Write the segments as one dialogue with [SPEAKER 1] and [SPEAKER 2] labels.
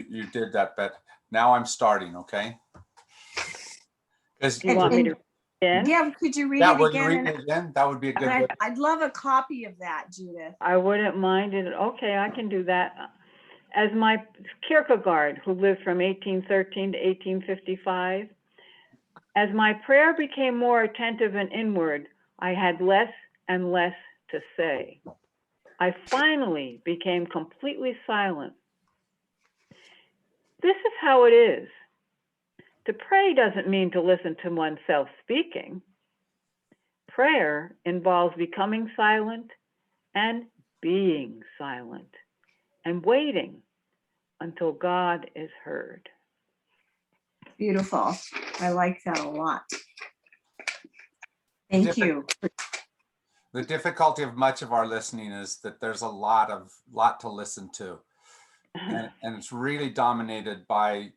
[SPEAKER 1] You did that, but now I'm starting, okay?
[SPEAKER 2] You want me to read again?
[SPEAKER 3] Yeah, could you read
[SPEAKER 1] Yeah,
[SPEAKER 3] it
[SPEAKER 1] will you
[SPEAKER 3] again?
[SPEAKER 1] read it again? That would be a good way.
[SPEAKER 3] I'd love a copy of that, Judith.
[SPEAKER 2] I wouldn't mind it. Okay, I can do that. As my Kierkegaard, who lived from 1813 to 1855, as my prayer became more attentive and inward, I had less and less to say. I finally became completely silent. This is how it is. To pray doesn't mean to listen to oneself speaking. Prayer involves becoming silent and being silent and waiting until God is heard.
[SPEAKER 3] Beautiful. I like that a lot. Thank you.
[SPEAKER 1] The difficulty of much of our listening is that there's a lot to listen to. And it's really dominated by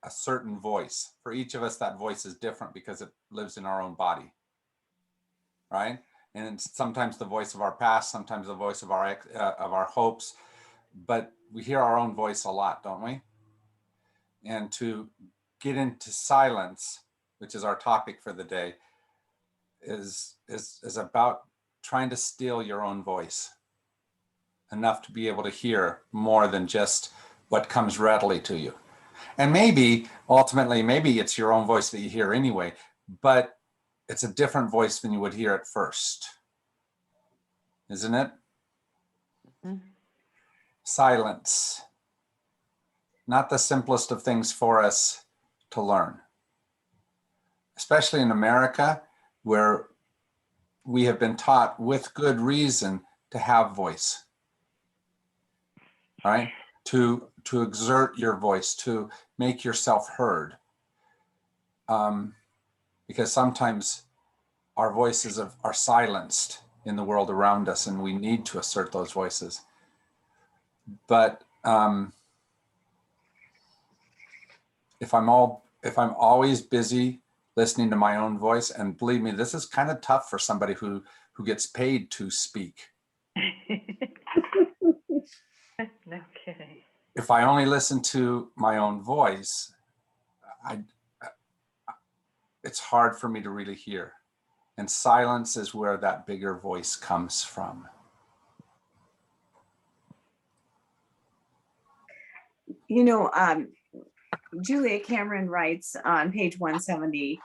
[SPEAKER 1] a certain voice. For each of us, that voice is different because it lives in our own body, right? And it's sometimes the voice of our past, sometimes the voice of our hopes, but we hear our own voice a lot, don't we? And to get into silence, which is our topic for the day, is about trying to steal your own voice enough to be able to hear more than just what comes readily to you. And maybe ultimately, maybe it's your own voice that you hear anyway, but it's a different voice than you would hear at first, isn't it? Mm-hmm. Silence, not the simplest of things for us to learn, especially in America, where we have been taught with good reason to have voice, right? To exert your voice, to make yourself heard. Because sometimes our voices are silenced in the world around us, and we need to assert those voices. But if I'm always busy listening to my own voice, and believe me, this is kind of tough for somebody who gets paid to speak.
[SPEAKER 2] No kidding.
[SPEAKER 1] If I only listen to my own voice, it's hard for me to really hear. And silence is where that bigger voice comes from.
[SPEAKER 3] You know, Julia Cameron writes on page 170,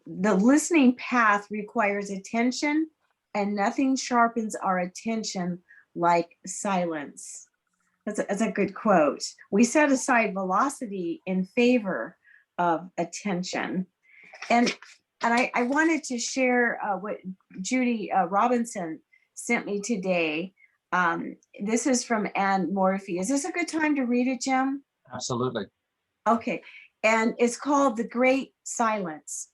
[SPEAKER 3] the listening path requires attention, and nothing sharpens our attention like silence. That's a good quote. We set aside velocity in favor of attention. And I wanted to share what Judy Robinson sent me today. This is from Anne Morphy. Is this a good time to read it, Jim?
[SPEAKER 1] Absolutely.
[SPEAKER 3] Okay. And it's called The Great Silence.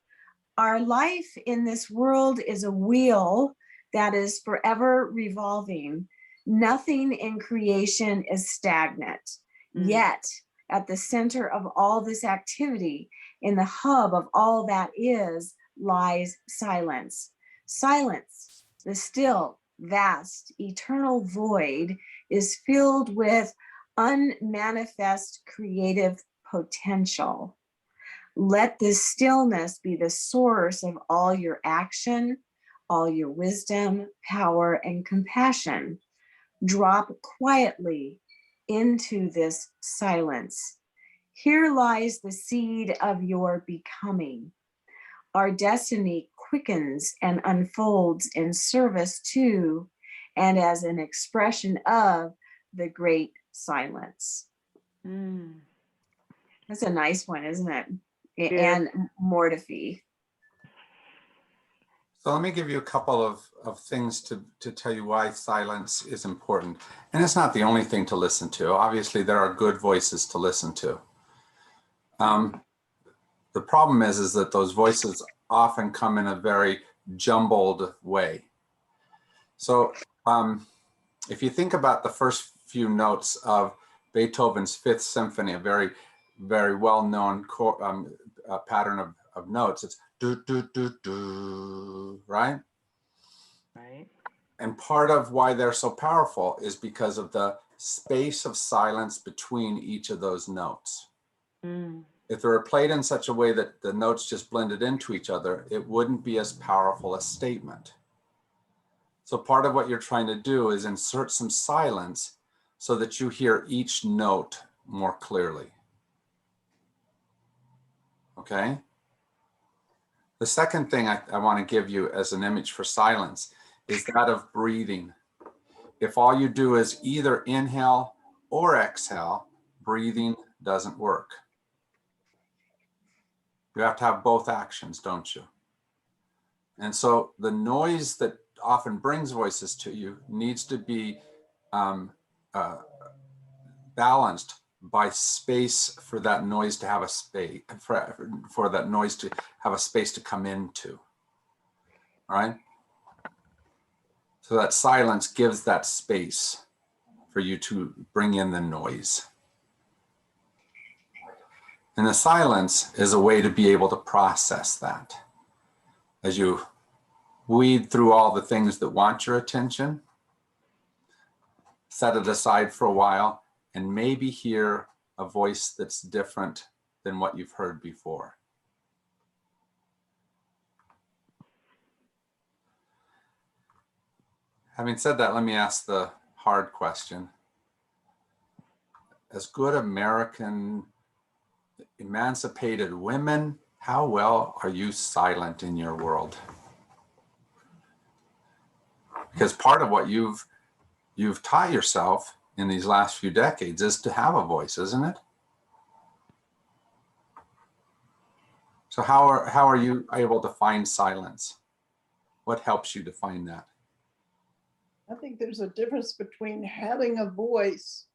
[SPEAKER 3] Our life in this world is a wheel that is forever revolving. Nothing in creation is stagnant. Yet, at the center of all this activity, in the hub of all that is, lies silence. Silence, the still, vast, eternal void, is filled with unmanifest creative potential. Let this stillness be the source of all your action, all your wisdom, power, and compassion. Drop quietly into this silence. Here lies the seed of your becoming. Our destiny quickens and unfolds in service to and as an expression of the great silence. That's a nice one, isn't it? Yeah. And Morphy.
[SPEAKER 1] So let me give you a couple of things to tell you why silence is important. And it's not the only thing to listen to. Obviously, there are good voices to listen to. The problem is that those voices often come in a very jumbled way. So if you think about the first few notes of Beethoven's Fifth Symphony, a very, very well-known pattern of notes, it's do, do, do, do, right?
[SPEAKER 2] Right.
[SPEAKER 1] And part of why they're so powerful is because of the space of silence between each of those notes.
[SPEAKER 2] Mm.
[SPEAKER 1] If they were played in such a way that the notes just blended into each other, it wouldn't be as powerful a statement. So part of what you're trying to do is insert some silence so that you hear each note more clearly. Okay? The second thing I want to give you as an image for silence is that of breathing. If all you do is either inhale or exhale, breathing doesn't work. You have to have both actions, don't you? And so the noise that often brings voices to you needs to be balanced by space for that noise to have a space, for that noise to have a space to come into, all right? So that silence gives that space for you to bring in the noise. And the silence is a way to be able to process that. As you weed through all the things that want your attention, set it aside for a while, and maybe hear a voice that's different than what you've heard before. Having said that, let me ask the hard question. As good American emancipated women, how well are you silent in your world? Because part of what you've taught yourself in these last few decades is to have a voice, isn't it? So how are you able to find silence? What helps you to find that?
[SPEAKER 4] I think there's a difference between having a voice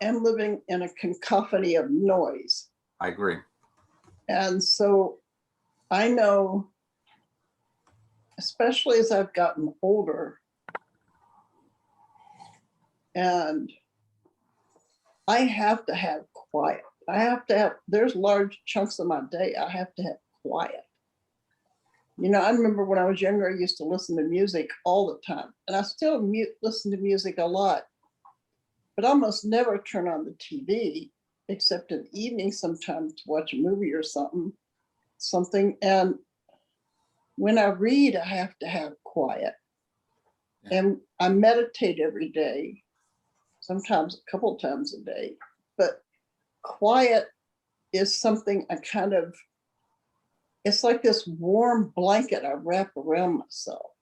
[SPEAKER 4] and living in a cacophony of noise.
[SPEAKER 1] I agree.
[SPEAKER 4] And so I know, especially as I've gotten older, and I have to have quiet. There's large chunks of my day I have to have quiet. You know, I remember when I was younger, I used to listen to music all the time, and I still listen to music a lot, but almost never turn on the TV, except in the evening sometimes to watch a movie or something. And when I read, I have to have quiet. Yeah. And I meditate every day, sometimes a couple times a day, but quiet is something it's like this warm blanket I wrap around myself.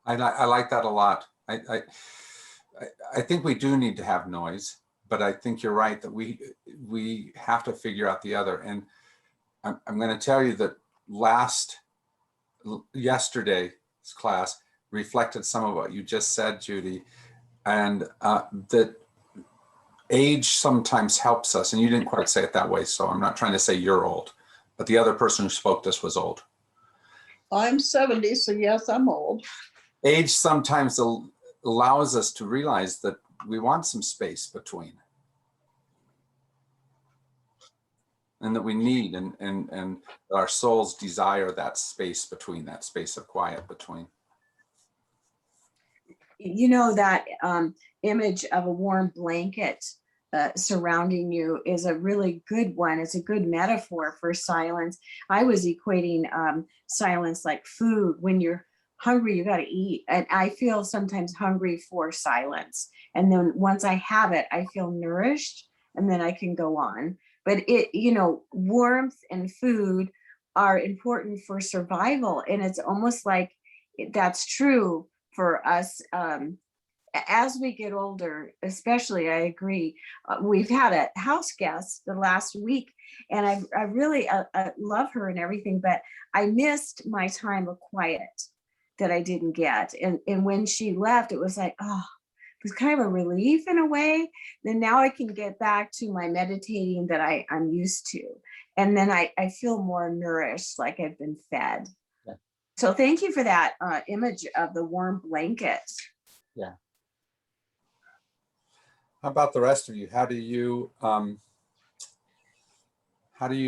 [SPEAKER 1] I like that a lot. I think we do need to have noise, but I think you're right that we have to figure out the other. And I'm going to tell you that yesterday's class reflected some of what you just said, Judy, and that age sometimes helps us. And you didn't quite say it that way, so I'm not trying to say you're old, but the other person who spoke this was old.
[SPEAKER 4] I'm 70, so yes, I'm old.
[SPEAKER 1] Age sometimes allows us to realize that we want some space between, and that we need, and our souls desire that space between, that space of quiet between.
[SPEAKER 3] You know, that image of a warm blanket surrounding you is a really good one. It's a good metaphor for silence. I was equating silence like food. When you're hungry, you got to eat. And I feel sometimes hungry for silence. And then once I have it, I feel nourished, and then I can go on. But warmth and food are important for survival. And it's almost like that's true for us as we get older, especially. I agree. We've had a house guest the last week, and I really love her and everything, but I missed my time of quiet that I didn't get. And when she left, it was like, oh, it was kind of a relief in a way. Then now I can get back to my meditating that I'm used to. And then I feel more nourished, like I've been fed. Yeah. So thank you for that image of the warm blanket.
[SPEAKER 1] Yeah. How about the rest of you? How do you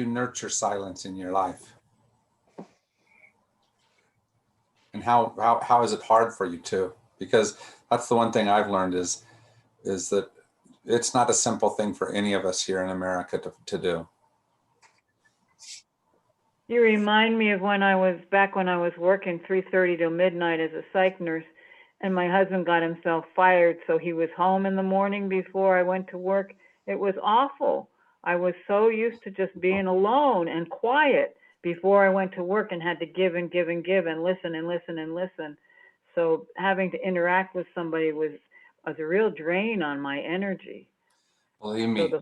[SPEAKER 1] nurture silence in your life? And how is it hard for you too? because that's the one thing I've learned is that it's not a simple thing for any of us here in America to do.
[SPEAKER 2] You remind me of when I was working 3:30 till midnight as a psych nurse, and my husband got himself fired, so he was home in the morning before I went to work. It was awful. I was so used to just being alone and quiet before I went to work and had to give and give and give and listen and listen and listen. So having to interact with somebody was a real drain on my energy.
[SPEAKER 1] Believe
[SPEAKER 2] So
[SPEAKER 1] me,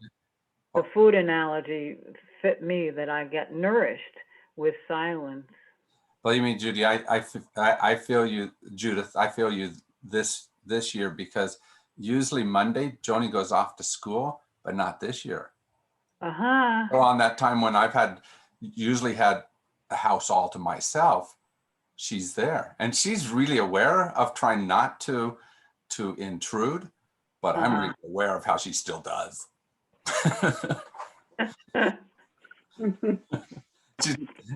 [SPEAKER 2] the food analogy fit me, that I get nourished with silence.
[SPEAKER 1] believe me, Judy, I feel you, Judith. I feel you this year, because usually Monday Joni goes off to school, but not this year.
[SPEAKER 2] Uh-huh.
[SPEAKER 1] Well, on that time when I've usually had a house all to myself, she's there, and she's really aware of trying not to intrude, but I'm really aware of how she still does.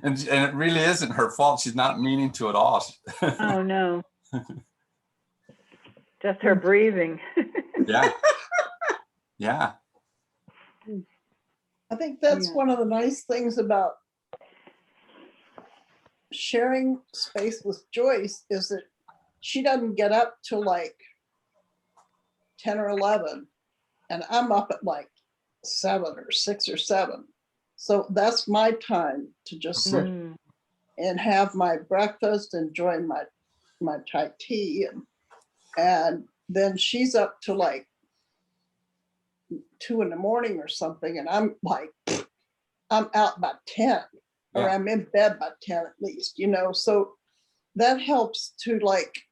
[SPEAKER 1] And it really isn't her fault. She's not meaning to at all.
[SPEAKER 2] Oh, no. Just her breathing.
[SPEAKER 1] Yeah. Yeah.
[SPEAKER 4] I think that's
[SPEAKER 2] Yeah.
[SPEAKER 4] one of the nice things about sharing space with Joyce, is that she doesn't get up till like 10 or 11, and I'm up at like 7 or 6 or 7. So that's my time to just sit
[SPEAKER 2] Mm.
[SPEAKER 4] and have my breakfast, enjoy my Thai tea, and then she's up to like 2 in the morning or something, and I'm like, I'm out by 10, or
[SPEAKER 1] Yeah.
[SPEAKER 4] I'm in bed by 10 at least, so that helps to like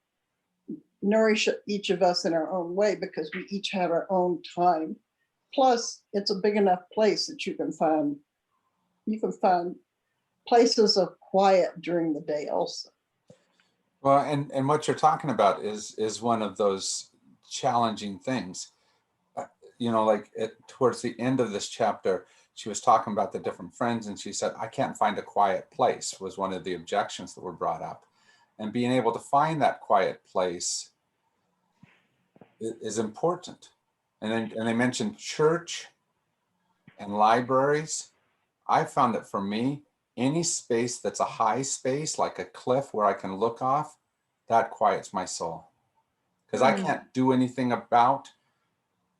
[SPEAKER 4] nourish each of us in our own way, because we each have our own time. Plus, it's a big enough place that you can find places of quiet during the day also.
[SPEAKER 1] Well, and what you're talking about is one of those challenging things. Like towards the end of this chapter, she was talking about the different friends, and she said, I can't find a quiet place, was one of the objections that were brought up. And being able to find that quiet place is important. And they mentioned church and libraries. I found that for me, any space that's a high space, like a cliff where I can look off, that quiets my soul. Because I can't do anything about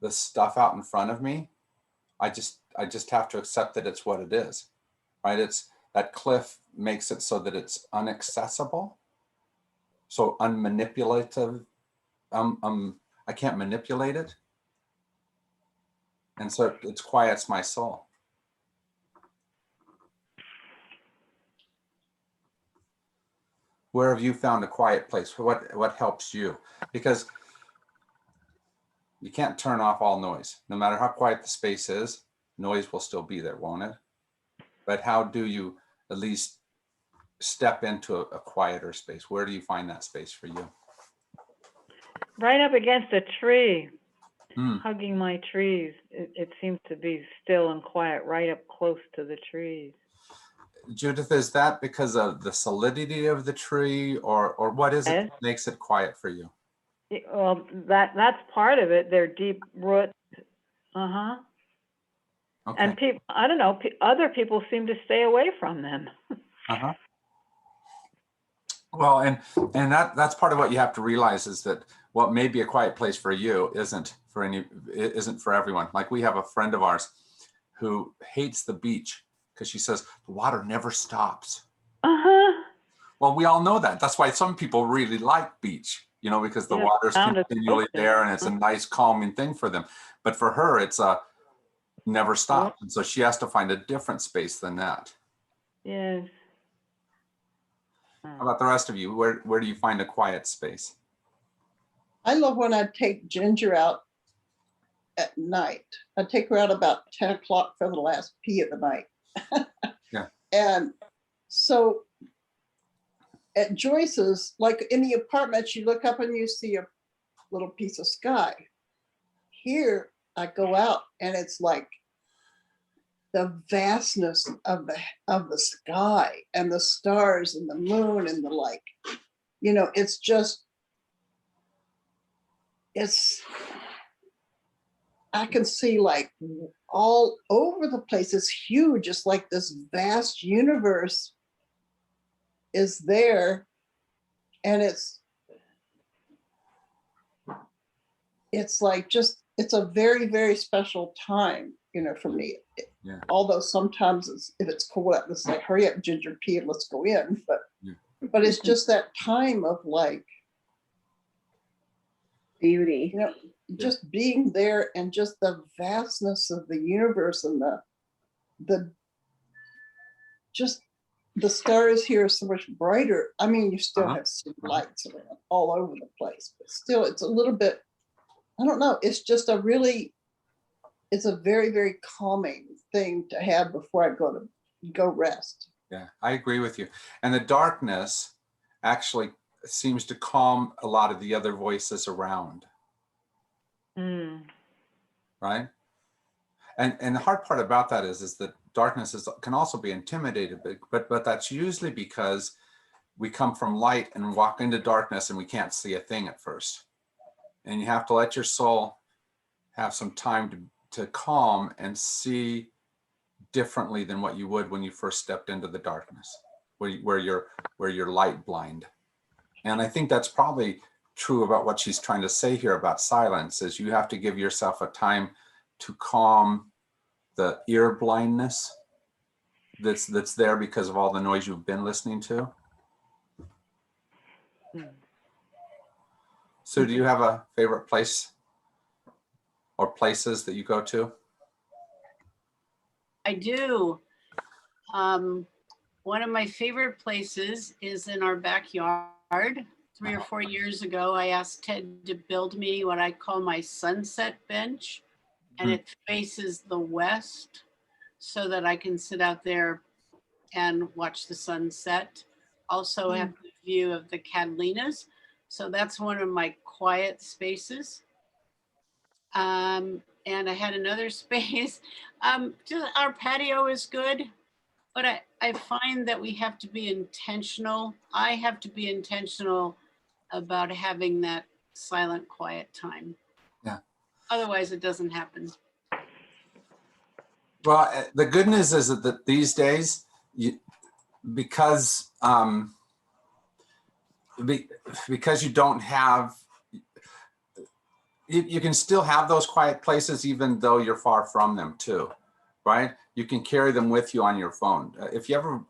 [SPEAKER 1] the stuff out in front of me. I just have to accept that it's what it is, right? It's that cliff makes it so that it's inaccessible, so unmanipulative. I can't manipulate it, and so it quiets my soul. Where have you found a quiet place? What helps you? Because you can't turn off all noise. No matter how quiet the space is, noise will still be there, won't it? But how do you at least step into a quieter space? Where do you find that space for you?
[SPEAKER 2] Right up against a tree,
[SPEAKER 1] Mm.
[SPEAKER 2] hugging my trees. It seems to be still and quiet right up close to the trees.
[SPEAKER 1] Judith, is that because of the solidity of the tree, or what is it
[SPEAKER 2] Yes.
[SPEAKER 1] that makes it quiet for you?
[SPEAKER 2] Well, that's part of it. Their deep roots. Uh-huh.
[SPEAKER 1] Okay.
[SPEAKER 2] And people, I don't know, other people seem to stay away from them.
[SPEAKER 1] Uh-huh. Well, and that's part of what you have to realize, is that what may be a quiet place for you isn't for everyone. Like, we have a friend of ours who hates the beach because she says the water never stops.
[SPEAKER 2] Uh-huh.
[SPEAKER 1] Well, we all know that. That's why some people really like beach, because the
[SPEAKER 2] Yeah,
[SPEAKER 1] water's
[SPEAKER 2] sound is
[SPEAKER 1] continually
[SPEAKER 2] ocean.
[SPEAKER 1] there, and it's a nice calming thing for them. But for her, it's a never stop. And so she has to find a different space than that.
[SPEAKER 2] Yes.
[SPEAKER 1] How about the rest of you? Where do you find a quiet space?
[SPEAKER 4] I love when I take Ginger out at night. I take her out about 10 o'clock for the last pee of the night.
[SPEAKER 1] Yeah.
[SPEAKER 4] And so at Joyce's, like in the apartment, you look up and you see a little piece of sky. Here, I go out and it's like the vastness of the sky and the stars and the moon and the like. It's just I can see like all over the place. It's huge. It's like this vast universe is there, and it's like just, it's a very, very special time, for me.
[SPEAKER 1] Yeah.
[SPEAKER 4] Although sometimes if it's cold out, it's like, hurry up, Ginger Pea, let's go in. But it's just that time of like,
[SPEAKER 3] Beauty.
[SPEAKER 4] just being there, and just the vastness of the universe, and the just the stars here are so much brighter. I mean, you still have some lights around all over the place, but still it's a little bit, I don't know, it's just it's a very, very calming thing to have before I go rest.
[SPEAKER 1] Yeah, I agree with you. And the darkness actually seems to calm a lot of the other voices around. Right? And the hard part about that is that darkness can also be intimidated, but that's usually because we come from light and walk into darkness and we can't see a thing at first. And you have to let your soul have some time to calm and see differently than what you would when you first stepped into the darkness, where you're light blind. And I think that's probably true about what she's trying to say here about silence, is you have to give yourself a time to calm the ear blindness that's there because of all the noise you've been listening to. So do you have a favorite place or places that you go to?
[SPEAKER 5] I do. One of my favorite places is in our backyard. 3 or 4 years ago, I asked Ted to build me what I call my sunset bench, and it faces the west so that I can sit out there and watch the sunset. Also have the view of the Catalinas. So that's one of my quiet spaces. And I had another space. Just our patio is good, but I find that we have to be intentional. I have to be intentional about having that silent, quiet time.
[SPEAKER 1] Yeah.
[SPEAKER 5] Otherwise, it doesn't happen.
[SPEAKER 1] Well, the good news is that these days, because you don't have, you can still have those quiet places even though you're far from them too, right? You can carry them with you on your phone. If you're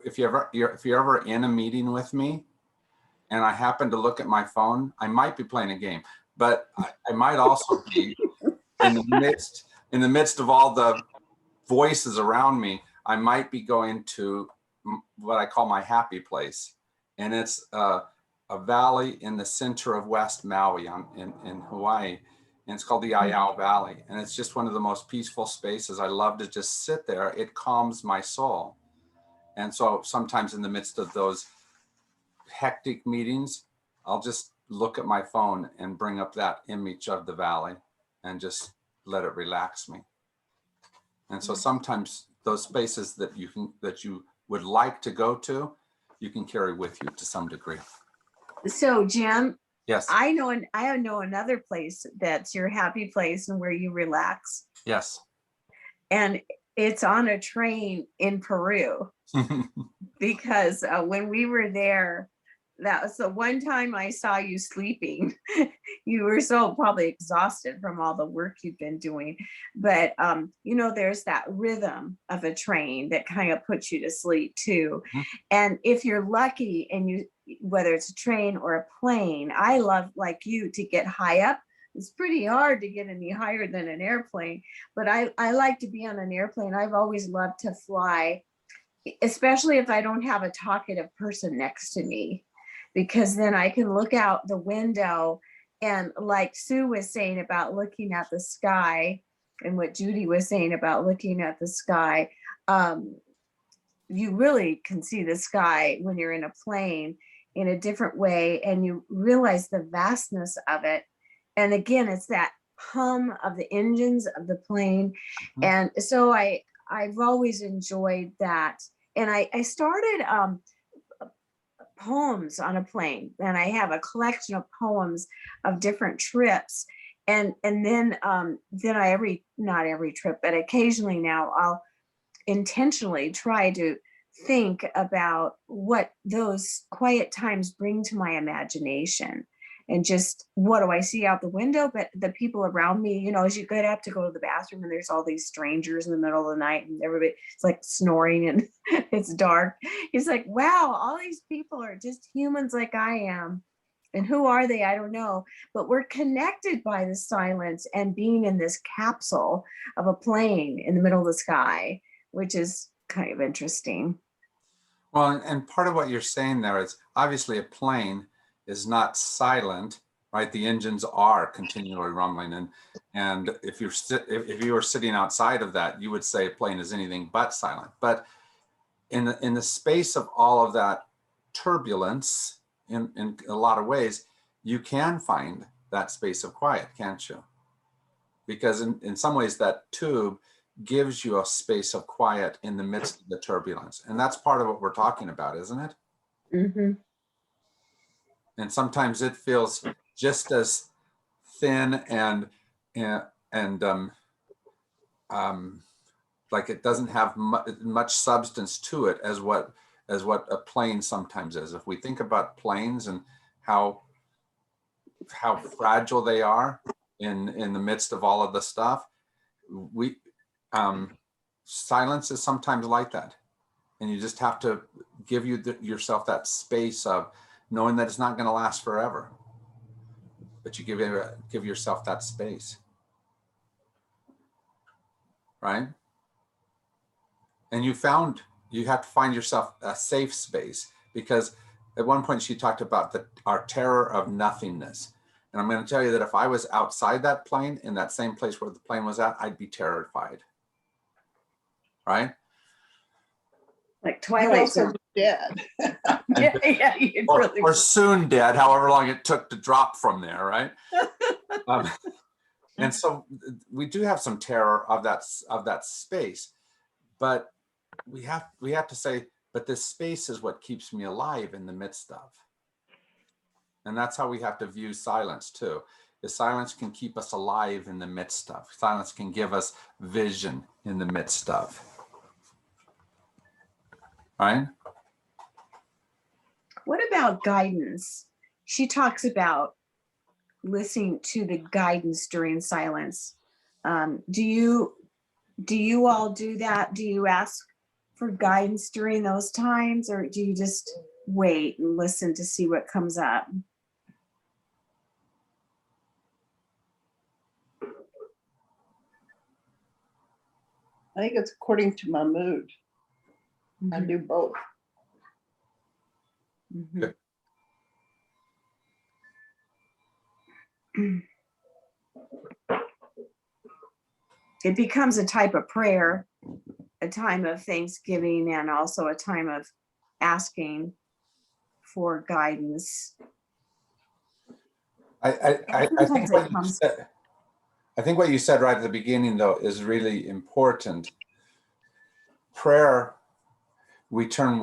[SPEAKER 1] ever in a meeting with me, and I happen to look at my phone, I might be playing a game, but I might also be in the midst of all the voices around me. I might be going to what I call my happy place, and it's a valley in the center of West Maui in Hawaii, and it's called the Aiao Valley, and it's just one of the most peaceful spaces. I love to just sit there. It calms my soul, and so sometimes in the midst of those hectic meetings, I'll just look at my phone and bring up that image of the valley and just let it relax me. And so sometimes those spaces that you would like to go to, you can carry with you to some degree.
[SPEAKER 3] So Jim,
[SPEAKER 1] Yes.
[SPEAKER 3] I know another place that's your happy place and where you relax.
[SPEAKER 1] Yes.
[SPEAKER 3] And it's on a train in Peru, because when we were there, that was the one time I saw you sleeping. You were so probably exhausted from all the work you've been doing. But, there's that rhythm of a train that kind of puts you to sleep too. And if you're lucky and whether it's a train or a plane, I love, like you, to get high up. It's pretty hard to get any higher than an airplane, but I like to be on an airplane. I've always loved to fly, especially if I don't have a talkative person next to me, because then I can look out the window, and like Sue was saying about looking at the sky, and what Judy was saying about looking at the sky, you really can see the sky when you're in a plane in a different way, and you realize the vastness of it. And again, it's that hum of the engines of the plane. And so I've always enjoyed that. And I started poems on a plane, and I have a collection of poems of different trips. And then not every trip, but occasionally now I'll intentionally try to think about what those quiet times bring to my imagination, and just what do I see out the window, but the people around me, as you get up to go to the bathroom and there's all these strangers in the middle of the night and everybody's like snoring and it's dark. It's like, wow, all these people are just humans like I am. And who are they? I don't know. But we're connected by the silence and being in this capsule of a plane in the middle of the sky, which is kind of interesting.
[SPEAKER 1] Well, and part of what you're saying there is obviously a plane is not silent, right? The engines are continually rumbling, and if you were sitting outside of that, you would say a plane is anything but silent. But in the space of all of that turbulence, in a lot of ways, you can find that space of quiet, can't you? Because in some ways that tube gives you a space of quiet in the midst of the turbulence. And that's part of what we're talking about, isn't it?
[SPEAKER 3] Mm-hmm.
[SPEAKER 1] And sometimes it feels just as thin and like it doesn't have much substance to it as what a plane sometimes is. If we think about planes and how fragile they are in the midst of all of the stuff, silence is sometimes like that, and you just have to give yourself that space of knowing that it's not going to last forever, but you give yourself that space, right? And you have to find yourself a safe space, because at one point she talked about our terror of nothingness. And I'm going to tell you that if I was outside that plane, in that same place where the plane was at, I'd be terrified, right?
[SPEAKER 3] Like
[SPEAKER 4] You'd
[SPEAKER 3] Twilight
[SPEAKER 4] also
[SPEAKER 3] Zone.
[SPEAKER 4] be dead.
[SPEAKER 3] Yeah, you'd
[SPEAKER 1] Or,
[SPEAKER 3] really
[SPEAKER 1] or soon dead, however long it took to drop from there, right? And so we do have some terror of that space, but we have to say, but this space is what keeps me alive in the midst of. And that's how we have to view silence too. The silence can keep us alive in the midst of. Silence can give us vision in the midst of. Right?
[SPEAKER 3] What about guidance? She talks about listening to the guidance during silence. Do you all do that? Do you ask for guidance during those times, or do you just wait and listen to see what comes up?
[SPEAKER 4] I think it's according to my mood. I do both.
[SPEAKER 3] Mhm. It becomes a type of prayer, a time of thanksgiving, and also a time of asking for guidance.
[SPEAKER 1] I think what you said right at the beginning, though, is really important. Prayer, we turn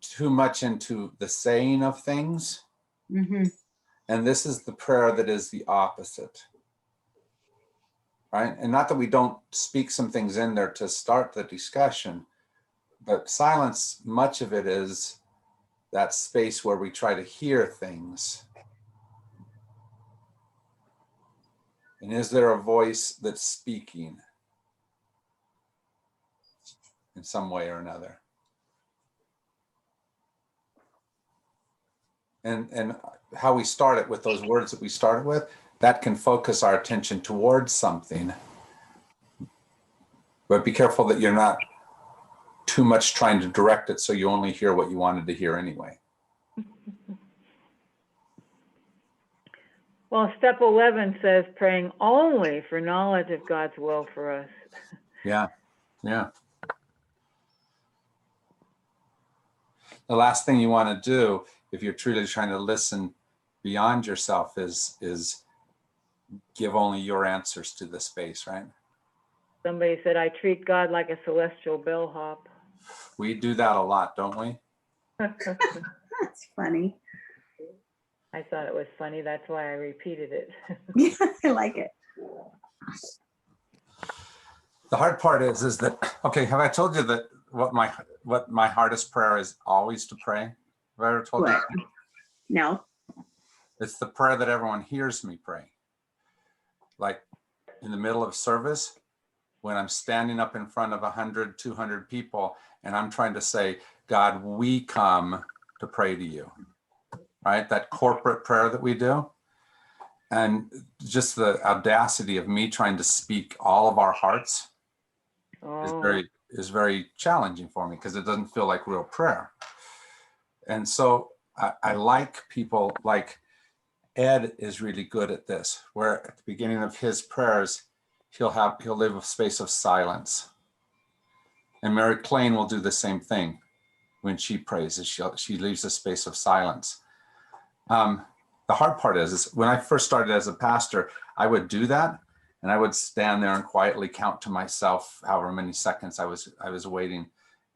[SPEAKER 1] too much into the saying of things.
[SPEAKER 3] Mm-hmm.
[SPEAKER 1] And this is the prayer that is the opposite. Right? And not that we don't speak some things in there to start the discussion, but silence, much of it is that space where we try to hear things. And is there a voice that's speaking in some way or another? And how we start it with those words that we started with, that can focus our attention towards something. But be careful that you're not too much trying to direct it so you only hear what you wanted to hear anyway.
[SPEAKER 2] Well, step 11 says praying only for knowledge of God's will for us.
[SPEAKER 1] Yeah, yeah. The last thing you want to do if you're truly trying to listen beyond yourself is give only your answers to the space, right?
[SPEAKER 2] Somebody said, I treat God like a celestial bellhop.
[SPEAKER 1] We do that a lot, don't we?
[SPEAKER 3] That's funny.
[SPEAKER 2] I thought it was funny. That's why I repeated it.
[SPEAKER 3] Yeah, I like it.
[SPEAKER 1] The hard part is that, okay, have I told you that what my hardest prayer is always to pray? Have I ever told you?
[SPEAKER 3] What? No.
[SPEAKER 1] It's the prayer that everyone hears me pray. Like in the middle of service, when I'm standing up in front of 100, 200 people, and I'm trying to say, God, we come to pray to you, right? That corporate prayer that we do. And just the audacity of me trying to speak all of our hearts
[SPEAKER 2] Oh,
[SPEAKER 1] is very challenging for me because it doesn't feel like real prayer. And so I like people like Ed is really good at this, where at the beginning of his prayers, he'll leave a space of silence. And Mary Clain will do the same thing when she prays, is she leaves a space of silence. The hard part is when I first started as a pastor, I would do that, and I would stand there and quietly count to myself however many seconds I was waiting,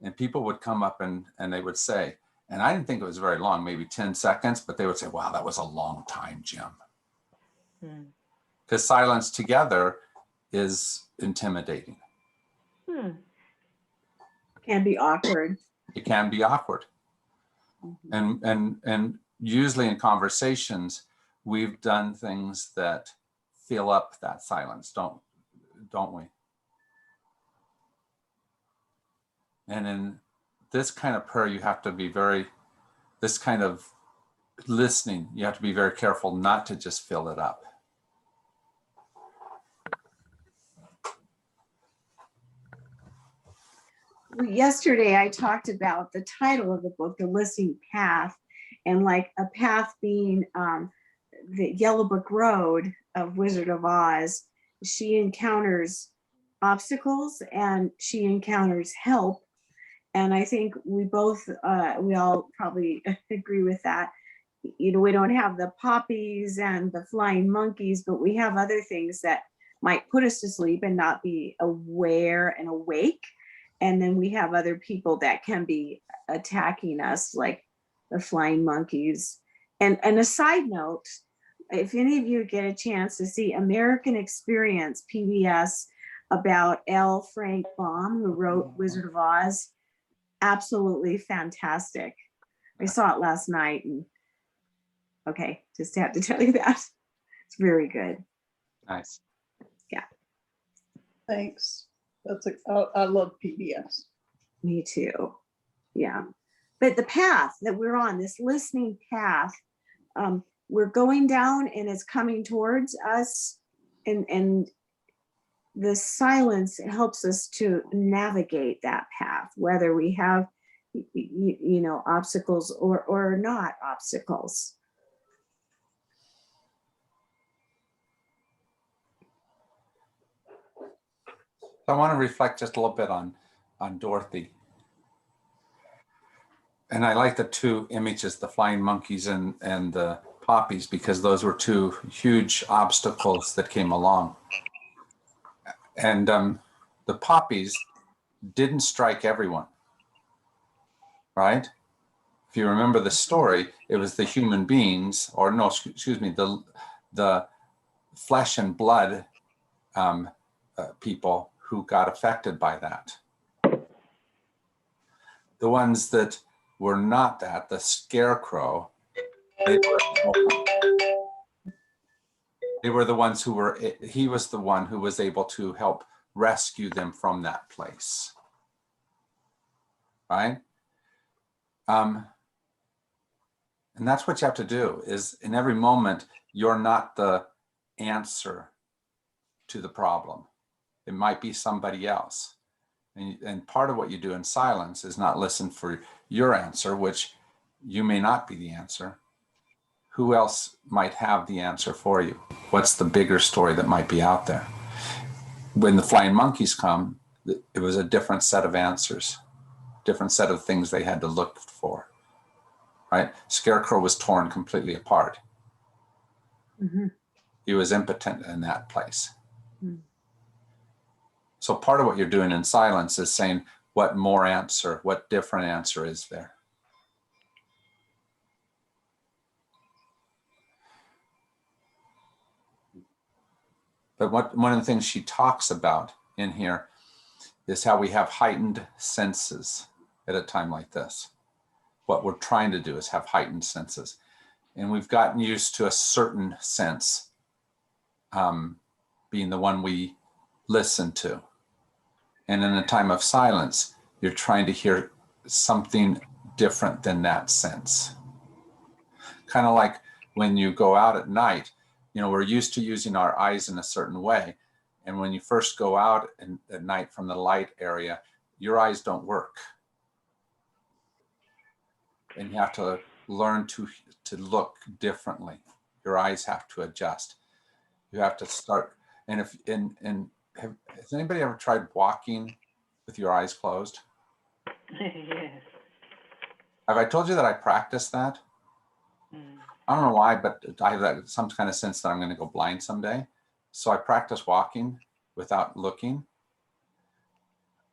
[SPEAKER 1] and people would come up and they would say, and I didn't think it was very long, maybe 10 seconds, but they would say, wow, that was a long time, Jim. Because silence together is intimidating.
[SPEAKER 3] Can be awkward.
[SPEAKER 1] It can be awkward. And usually in conversations, we've done things that fill up that silence, don't we? And in this kind of prayer, you have to be this kind of listening, you have to be very careful not to just fill it up.
[SPEAKER 3] Yesterday, I talked about the title of the book, The Listening Path, and like a path being the Yellow Brick Road of Wizard of Oz. She encounters obstacles and she encounters help. And I think we all probably agree with that. You know, we don't have the poppies and the flying monkeys, but we have other things that might put us to sleep and not be aware and awake. And then we have other people that can be attacking us, like the flying monkeys. And a side note, if any of you get a chance to see American Experience PBS about L. Frank Baum, who wrote Wizard of Oz, absolutely fantastic. I saw it last night, and okay, just have to tell you that. It's very good.
[SPEAKER 1] Nice.
[SPEAKER 3] Yeah.
[SPEAKER 4] Thanks. I love PBS.
[SPEAKER 3] Me too. Yeah. But the path that we're on, this listening path, we're going down and it's coming towards us, and the silence helps us to navigate that path, whether we have obstacles or not obstacles.
[SPEAKER 1] I want to reflect just a little bit on Dorothy. And I like the two images, the flying monkeys and the poppies, because those were two huge obstacles that came along. And the poppies didn't strike everyone, right? If you remember the story, it was the human beings, or no, excuse me, the flesh and blood people who got affected by that. The ones that were not that, the scarecrow, they were the ones he was the one who was able to help rescue them from that place, right? And that's what you have to do, is in every moment, you're not the answer to the problem. It might be somebody else. And part of what you do in silence is not listen for your answer, which you may not be the answer. Who else might have the answer for you? What's the bigger story that might be out there? When the flying monkeys come, it was a different set of answers, different set of things they had to look for, right? Scarecrow was torn completely apart.
[SPEAKER 3] Mm-hmm.
[SPEAKER 1] He was impotent in that place.
[SPEAKER 3] Mm-hmm.
[SPEAKER 1] So part of what you're doing in silence is saying, what different answer is there? But one of the things she talks about in here is how we have heightened senses at a time like this. What we're trying to do is have heightened senses. And we've gotten used to a certain sense being the one we listen to. And in a time of silence, you're trying to hear something different than that sense. Kind of like when you go out at night, you know, we're used to using our eyes in a certain way. And when you first go out at night from the light area, your eyes don't work. And you have to learn to look differently. Your eyes have to adjust. You have to start. And has anybody ever tried walking with your eyes closed?
[SPEAKER 2] Yes.
[SPEAKER 1] Have I told you that I practice that?
[SPEAKER 2] Mm.
[SPEAKER 1] I don't know why, but I have that some kind of sense that I'm going to go blind someday. So I practice walking without looking.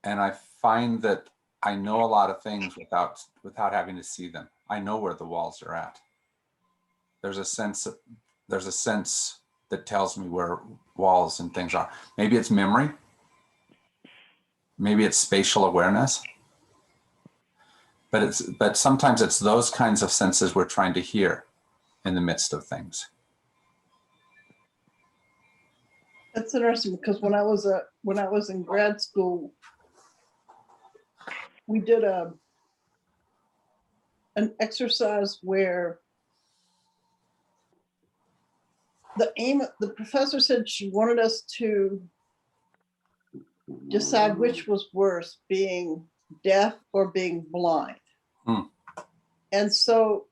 [SPEAKER 1] And I find that I know a lot of things without having to see them. I know where the walls are at. There's a sense that tells me where walls and things are. Maybe it's memory. Maybe it's spatial awareness. But sometimes it's those kinds of senses we're trying to hear in the midst of things.
[SPEAKER 4] That's interesting because when I was in grad school, we did an exercise where the professor said she wanted us to decide which was worse, being deaf or being blind.
[SPEAKER 1] Hmm.
[SPEAKER 4] And so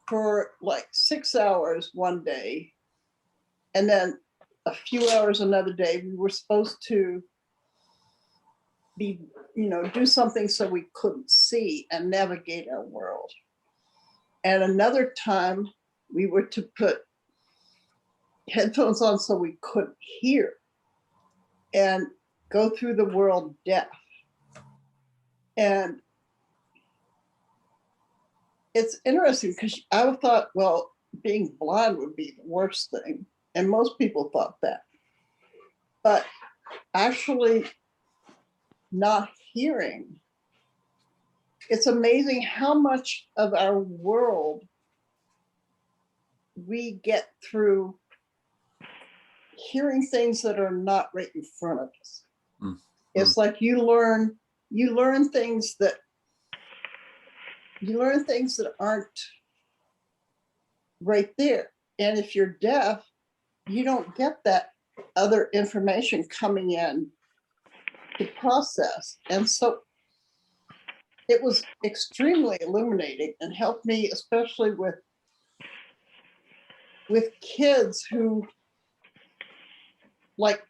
[SPEAKER 4] for like 6 hours one day, and then a few hours another day, we were supposed to do something so we couldn't see and navigate our world. And another time we were to put headphones on so we couldn't hear and go through the world deaf. And it's interesting because I thought, well, being blind would be the worst thing. And most people thought that. But actually not hearing, it's amazing how much of our world we get through hearing things that are not right in front of us. Mm. It's like you learn things that aren't right there. And if you're deaf, you don't get that other information coming in to process. And so it was extremely illuminating and helped me, especially with kids who, like,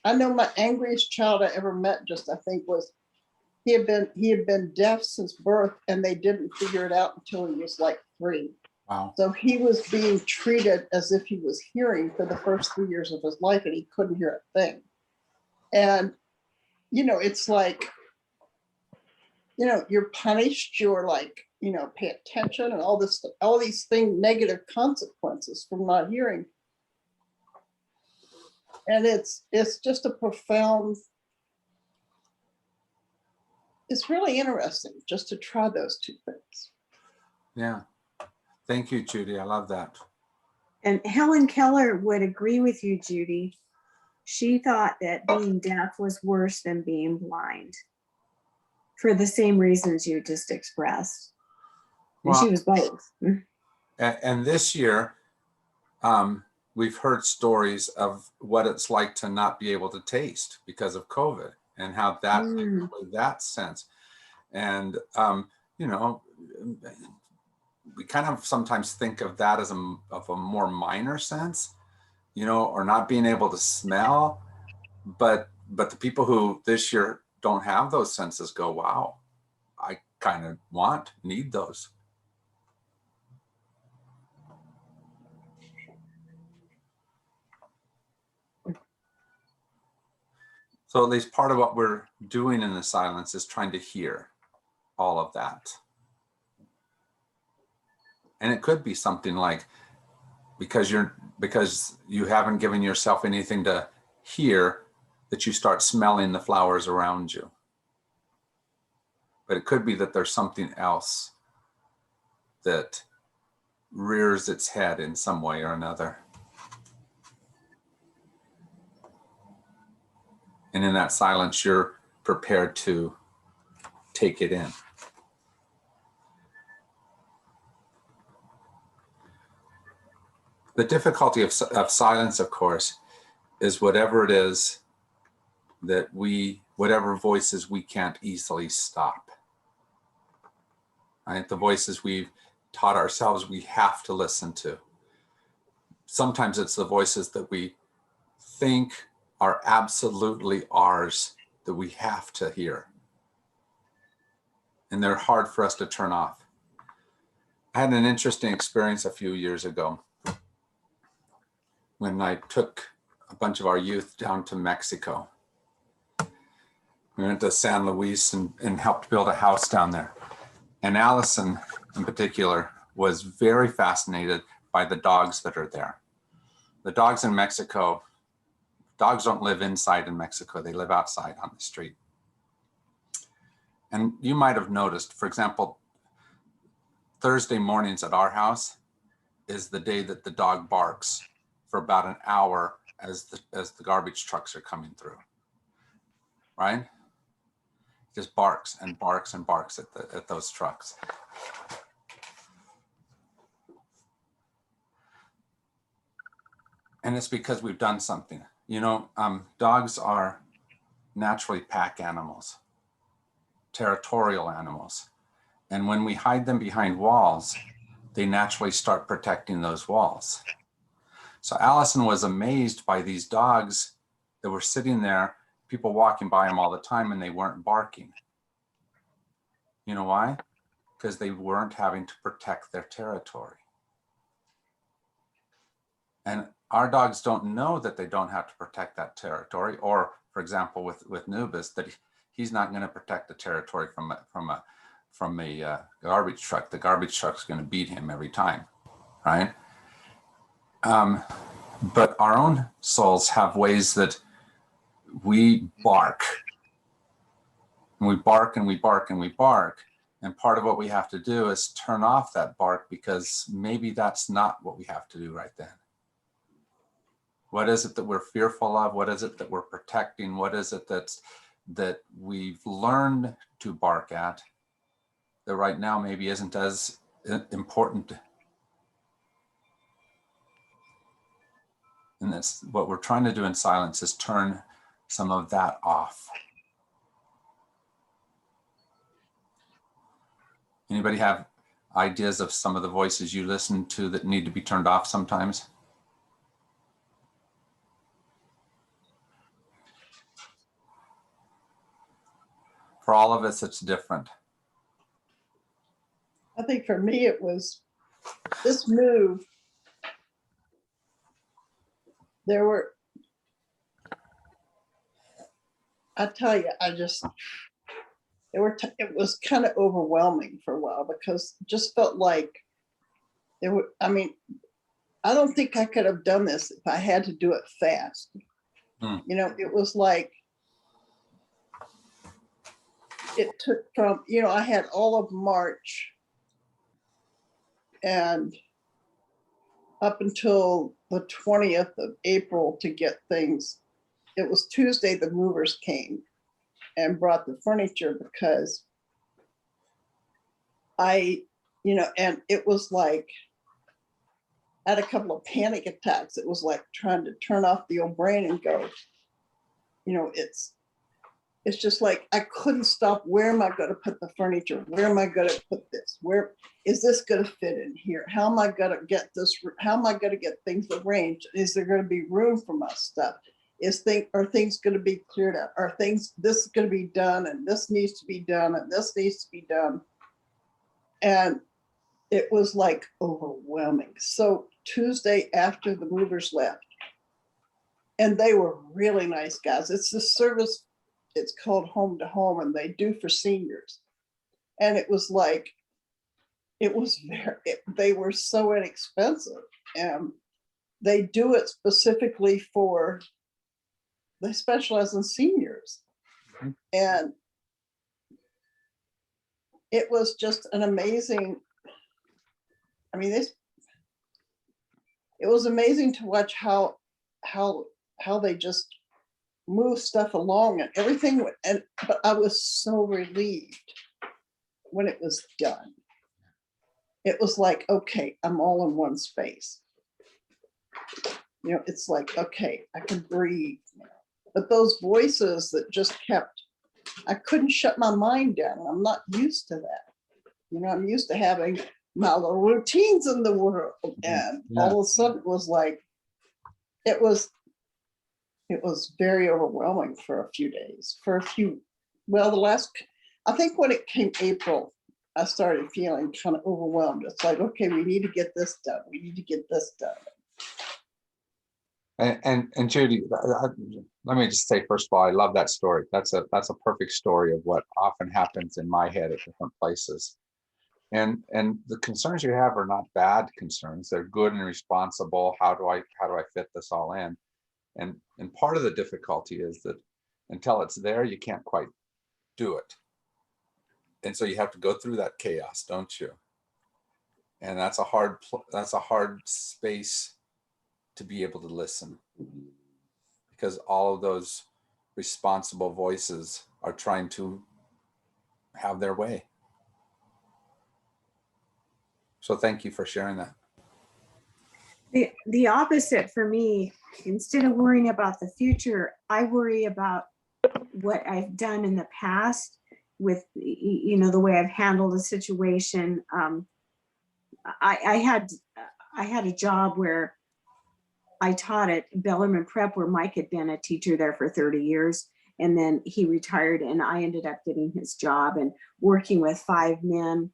[SPEAKER 4] I know my angriest child I ever met I think was, he had been deaf since birth and they didn't figure it out until he was like 3.
[SPEAKER 1] Wow.
[SPEAKER 4] So he was being treated as if he was hearing for the first 3 years of his life and he couldn't hear a thing. And, it's like, you're punished, you're like, pay attention and all these things, negative consequences from not hearing. And it's just a profound, it's really interesting just to try those two things.
[SPEAKER 1] Yeah. Thank you, Judy. I love that.
[SPEAKER 3] And Helen Keller would agree with you, Judy. She thought that being deaf was worse than being blind for the same reasons you just expressed. And
[SPEAKER 1] Well,
[SPEAKER 3] she was both.
[SPEAKER 1] And this year, we've heard stories of what it's like to not be able to taste because of COVID and how that takes away that sense. And, we kind of sometimes think of that as of a more minor sense, or not being able to smell. But the people who this year don't have those senses go, wow, I kind of need those. So at least part of what we're doing in the silence is trying to hear all of that. And it could be something like, because you haven't given yourself anything to hear, that you start smelling the flowers around you. But it could be that there's something else that rears its head in some way or another. And in that silence, you're prepared to take it in. The difficulty of silence, of course, is whatever it is that whatever voices we can't easily stop. Right? The voices we've taught ourselves we have to listen to. Sometimes it's the voices that we think are absolutely ours that we have to hear. And they're hard for us to turn off. I had an interesting experience a few years ago when I took a bunch of our youth down to Mexico. We went to San Luis and helped build a house down there. And Allison, in particular, was very fascinated by the dogs that are there. The dogs in Mexico, dogs don't live inside in Mexico, they live outside on the street. And you might have noticed, for example, Thursday mornings at our house is the day that the dog barks for about an hour as the garbage trucks are coming through, right? Just barks and barks and barks at those trucks. And it's because we've done something. You know, dogs are naturally pack animals, territorial animals. And when we hide them behind walls, they naturally start protecting those walls. So Allison was amazed by these dogs that were sitting there, people walking by them all the time, and they weren't barking. You know why? Because they weren't having to protect their territory. And our dogs don't know that they don't have to protect that territory. Or, for example, with Nubis, that he's not going to protect the territory from a garbage truck. The garbage truck's going to beat him every time, right? But our own souls have ways that we bark. And we bark and we bark and we bark. And part of what we have to do is turn off that bark, because maybe that's not what we have to do right then. What is it that we're fearful of? What is it that we're protecting? What is it that we've learned to bark at that right now maybe isn't as important? And that's what we're trying to do in silence, is turn some of that off. Anybody have ideas of some of the voices you listen to that need to be turned off sometimes? For all of us, it's different.
[SPEAKER 4] I think for me, it was this move. I tell you, it was kind of overwhelming for a while, because it just felt like I don't think I could have done this if I had to do it fast. You know, it was like, it took from, I had all of March and up until the 20th of April to get things. It was Tuesday the movers came and brought the furniture, because and it was like, I had a couple of panic attacks. It was like trying to turn off the old brain and go, it's just like, I couldn't stop. Where am I going to put the furniture? Where am I going to put this? Where is this going to fit in here? How am I going to get this? How am I going to get things arranged? Is there going to be room for my stuff? Are things going to be cleared up? This is going to be done, and this needs to be done, and this needs to be done. And it was like overwhelming. So Tuesday, after the movers left, and they were really nice guys. It's the service, it's called Home to Home, and they do for seniors. And it was like, they were so inexpensive. And they do it specifically for, they specialize in seniors.
[SPEAKER 1] Mhm.
[SPEAKER 4] And it was just an amazing, I mean, it was amazing to watch how they just move stuff along and everything. But I was so relieved when it was done. It was like, okay, I'm all in one space. You know, it's like, okay, I can breathe now. But those voices that just kept, I couldn't shut my mind down. I'm not used to that. You know, I'm used to having my little routines in the world. And all of a sudden it was like, it was very overwhelming for a few days, I think when it came April, I started feeling kind of overwhelmed. It's like, okay, we need to get this done. We need to get this done.
[SPEAKER 1] And Judy, let me just say, first of all, I love that story. That's a perfect story of what often happens in my head at different places. And the concerns you have are not bad concerns. They're good and responsible. How do I fit this all in? And part of the difficulty is that until it's there, you can't quite do it. And so you have to go through that chaos, don't you? And that's a hard space to be able to listen, because all of those responsible voices are trying to have their way. So thank you for sharing that.
[SPEAKER 3] The opposite for me, instead of worrying about the future, I worry about what I've done in the past with, you know, the way I've handled a situation. I had a job where I taught at Bellarmine Prep, where Mike had been a teacher there for 30 years. And then he retired and I ended up getting his job and working with 5 men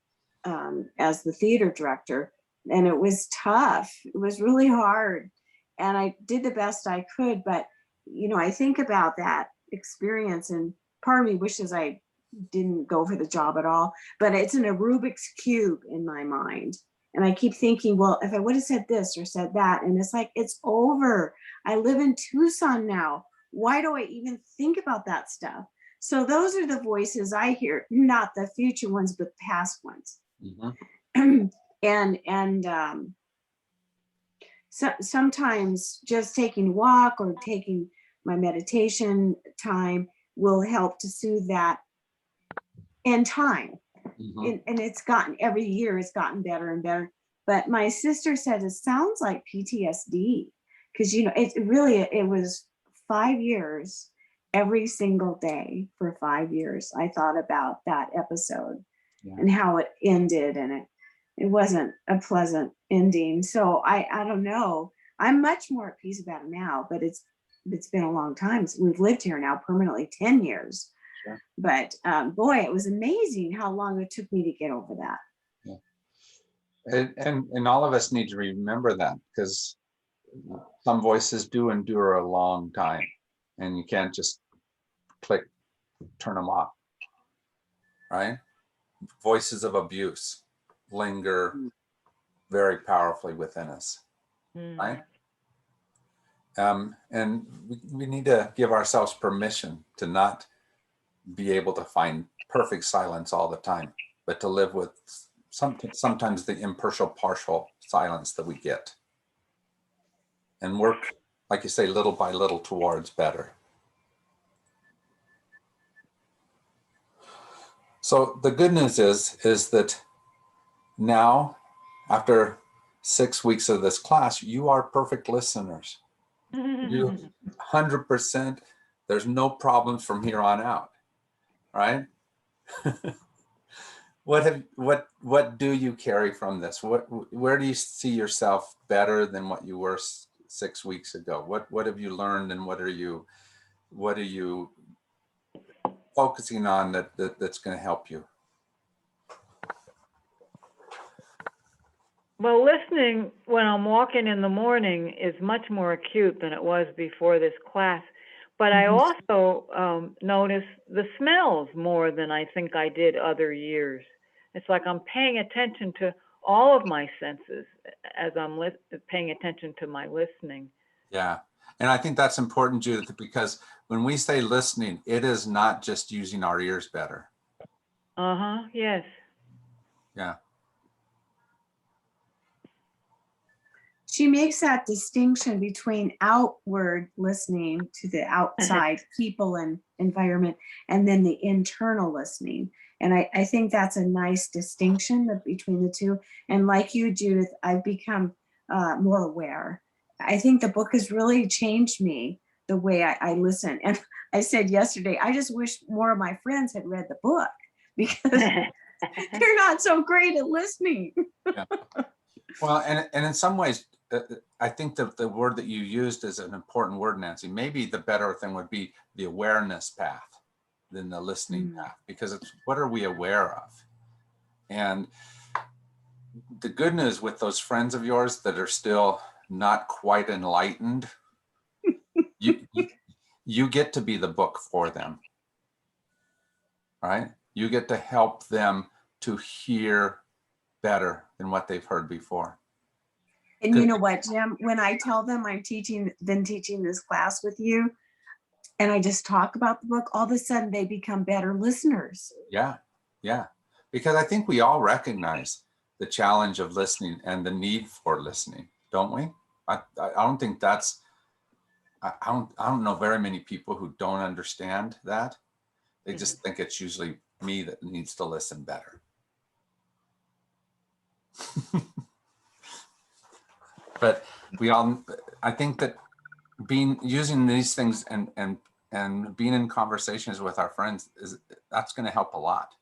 [SPEAKER 3] as the theater director. And it was tough. It was really hard. And I did the best I could. But, you know, I think about that experience and part of me wishes I didn't go for the job at all. But it's in a Rubik's Cube in my mind. And I keep thinking, well, if I would have said this or said that, and it's like, it's over. I live in Tucson now. Why do I even think about that stuff? So those are the voices I hear, not the future ones, but past ones.
[SPEAKER 1] Mm-hmm.
[SPEAKER 3] So sometimes just taking a walk or taking my meditation time will help to soothe that in time.
[SPEAKER 1] Mm-hmm.
[SPEAKER 3] And it's gotten, every year it's gotten better and better. But my sister said it sounds like PTSD, because, you know, it was 5 years, every single day for 5 years. I thought about that episode and how it ended, and it wasn't a pleasant ending. So I don't know. I'm much more at peace about it now, but it's been a long time. We've lived here now permanently 10 years.
[SPEAKER 1] Sure.
[SPEAKER 3] But boy, it was amazing how long it took me to get over that.
[SPEAKER 1] Yeah. And all of us need to remember that, because some voices do endure a long time and you can't just turn them off, right? Voices of abuse linger very powerfully within us, right? And we need to give ourselves permission to not be able to find perfect silence all the time, but to live with sometimes the impartial, partial silence that we get, and work, like you say, little by little towards better. So the good news is that now, after 6 weeks of this class, you are perfect listeners. You 100%. There's no problems from here on out, right? What do you carry from this? Where do you see yourself better than what you were 6 weeks ago? What have you learned, and what are you focusing on that's going to help you?
[SPEAKER 2] Well, listening when I'm walking in the morning is much more acute than it was before this class. But I also notice the smells more than I think I did other years. It's like I'm paying attention to all of my senses as I'm paying attention to my listening.
[SPEAKER 1] Yeah. And I think that's important, Judith, because when we say listening, it is not just using our ears better.
[SPEAKER 2] Uh-huh, yes.
[SPEAKER 1] Yeah.
[SPEAKER 3] She makes that distinction between outward listening to the outside people and environment, and then the internal listening. And I think that's a nice distinction between the two. And like you, Judith, I've become more aware. I think the book has really changed me, the way I listen. And I said yesterday, I just wish more of my friends had read the book, because they're not so great at listening.
[SPEAKER 1] Yeah. Well, and in some ways, I think that the word that you used is an important word, Nancy. Maybe the better thing would be the awareness path than the listening path, because it's what are we aware of? And the good news with those friends of yours that are still not quite enlightened, you get to be the book for them, right? You get to help them to hear better than what they've heard before.
[SPEAKER 3] And you know what, Jim, when I tell them I'm been teaching this class with you, and I just talk about the book, all of a sudden they become better listeners.
[SPEAKER 1] Yeah, yeah. Because I think we all recognize the challenge of listening and the need for listening, don't we? I don't think that's, I don't know very many people who don't understand that. They just think it's usually me that needs to listen better. But we all, I think that using these things and being in conversations with our friends that's going to help a lot.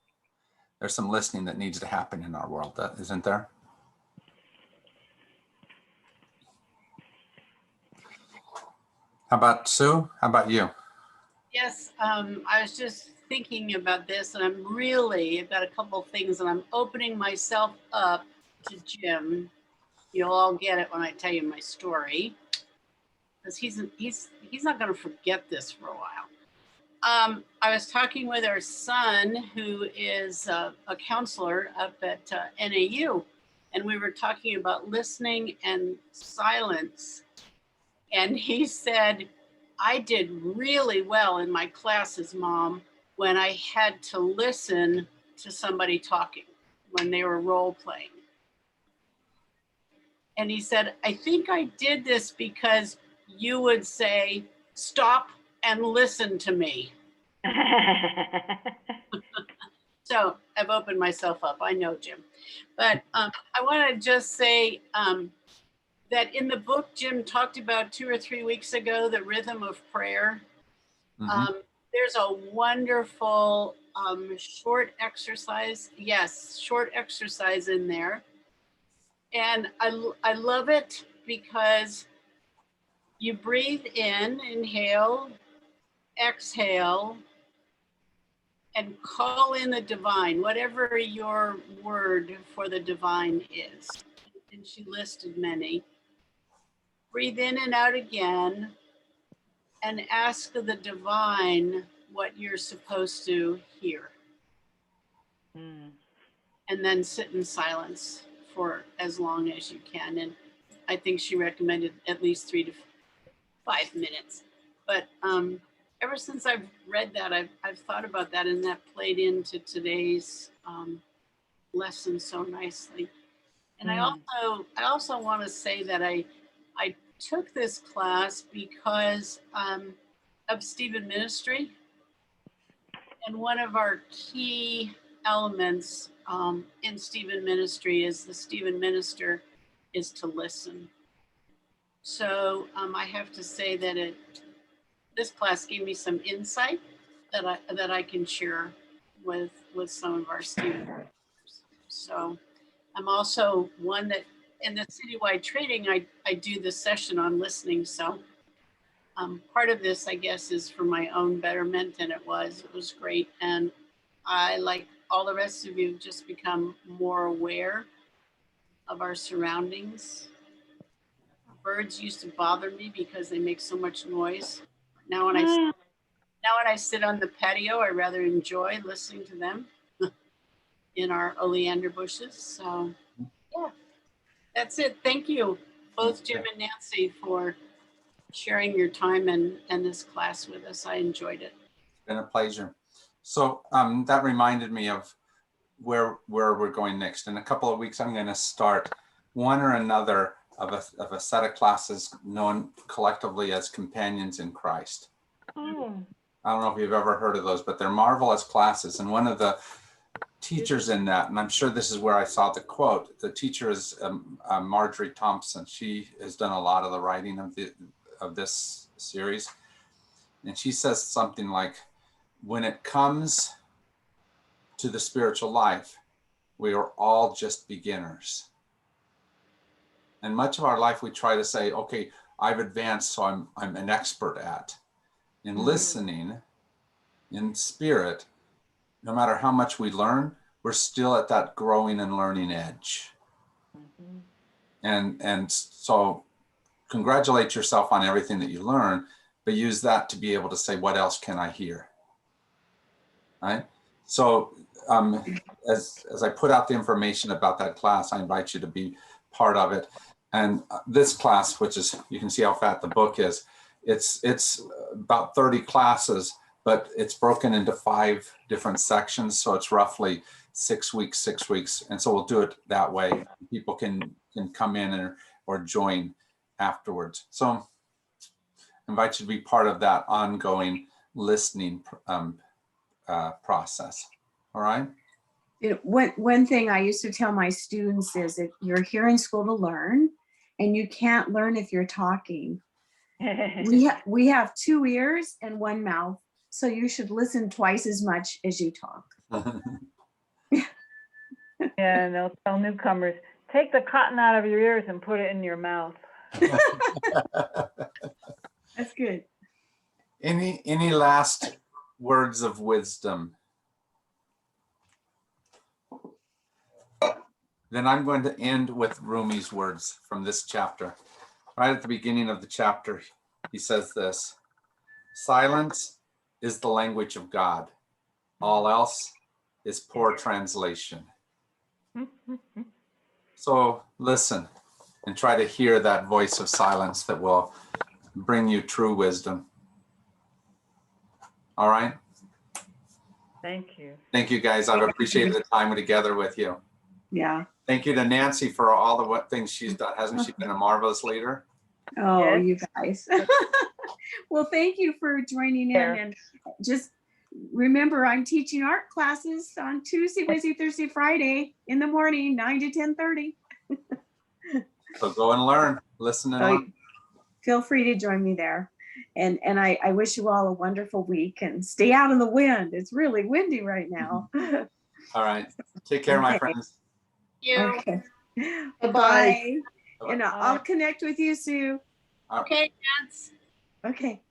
[SPEAKER 1] There's some listening that needs to happen in our world, isn't there? How about Sue? How about you?
[SPEAKER 5] Yes, I was just thinking about this, and I'm really about a couple of things, and I'm opening myself up to Jim. You'll all get it when I tell you my story, because he's not going to forget this for a while. I was talking with our son, who is a counselor up at NAU, and we were talking about listening and silence. And he said, I did really well in my classes, Mom, when I had to listen to somebody talking, when they were role playing. And he said, I think I did this because you would say, stop and listen to me. So I've opened myself up. I know, Jim. But I want to just say that in the book Jim talked about 2 or 3 weeks ago, the rhythm of prayer.
[SPEAKER 1] Mm-hmm.
[SPEAKER 5] There's a wonderful short exercise. Yes, short exercise in there. And I love it because you breathe in, inhale, exhale, and call in the divine, whatever your word for the divine is. And she listed many. Breathe in and out again and ask the divine what you're supposed to hear. And then sit in silence for as long as you can. And I think she recommended at least 3 to 5 minutes. But ever since I've read that, I've thought about that, and that played into today's lesson so nicely. And I also want to say that I took this class because of Stephen Ministry, and one of our key elements in Stephen Ministry is the Stephen Minister is to listen. So I have to say that this class gave me some insight that I can share with some of our students. So I'm also one that in the citywide training, I do the session on listening. So part of this, I guess, is for my own betterment, and it was great. And I, like all the rest of you, just become more aware of our surroundings. Birds used to bother me because they make so much noise. Now when I sit on the patio, I rather enjoy listening to them in our oleander bushes. So That's it. Thank you, both Jim and Nancy, for sharing your time and this class with us. I enjoyed it.
[SPEAKER 1] It's been a pleasure. So that reminded me of where we're going next. In a couple of weeks, I'm going to start one or another of a set of classes known collectively as Companions in Christ.
[SPEAKER 2] Oh,
[SPEAKER 1] I don't know if you've ever heard of those, but they're marvelous classes. And one of the teachers in that, and I'm sure this is where I saw the quote, the teacher is Marjorie Thompson. She has done a lot of the writing of this series. And she says something like, when it comes to the spiritual life, we are all just beginners. And much of our life, we try to say, okay, I've advanced, so I'm an expert at. In listening, in spirit, no matter how much we learn, we're still at that growing and learning edge. And so congratulate yourself on everything that you learn, but use that to be able to say, what else can I hear? Right? So as I put out the information about that class, I invite you to be part of it. And this class, which is, you can see how fat the book is, it's about 30 classes, but it's broken into 5 different sections. So it's roughly 6 weeks. And so we'll do it that way. People can come in or join afterwards. So I invite you to be part of that ongoing listening process. All right.
[SPEAKER 3] One thing I used to tell my students is that you're here in school to learn, and you can't learn if you're talking. We have 2 ears and 1 mouth, so you should listen twice as much as you talk.
[SPEAKER 2] yeah, and they'll tell newcomers, take the cotton out of your ears and put it in your mouth.
[SPEAKER 3] That's good.
[SPEAKER 1] Any last words of wisdom? Then I'm going to end with Rumi's words from this chapter. Right at the beginning of the chapter, he says this: silence is the language of God. All else is poor translation. So listen and try to hear that voice of silence that will bring you true wisdom. All right.
[SPEAKER 2] Thank you.
[SPEAKER 1] Thank you, guys. I've appreciated the time together with you.
[SPEAKER 3] Yeah.
[SPEAKER 1] Thank you to Nancy for all the things she's done. Hasn't she been a marvelous leader?
[SPEAKER 3] Oh,
[SPEAKER 2] Yes.
[SPEAKER 3] you guys. Well, thank you for joining in.
[SPEAKER 2] Yeah.
[SPEAKER 3] And just remember, I'm teaching art classes on Tuesday, Wednesday, Thursday, Friday in the morning, 9 to 10:30.
[SPEAKER 1] So go and learn, listen and learn.
[SPEAKER 3] Feel free to join me there. And I wish you all a wonderful week, and stay out in the wind. It's really windy right now.
[SPEAKER 1] All right. Take care, my
[SPEAKER 3] Okay.
[SPEAKER 1] friends.
[SPEAKER 5] You.
[SPEAKER 3] Okay.
[SPEAKER 4] Bye-bye.
[SPEAKER 3] Bye.
[SPEAKER 1] Bye-bye.
[SPEAKER 3] And I'll connect with you, Sue.
[SPEAKER 5] Okay, Nance.
[SPEAKER 3] Okay.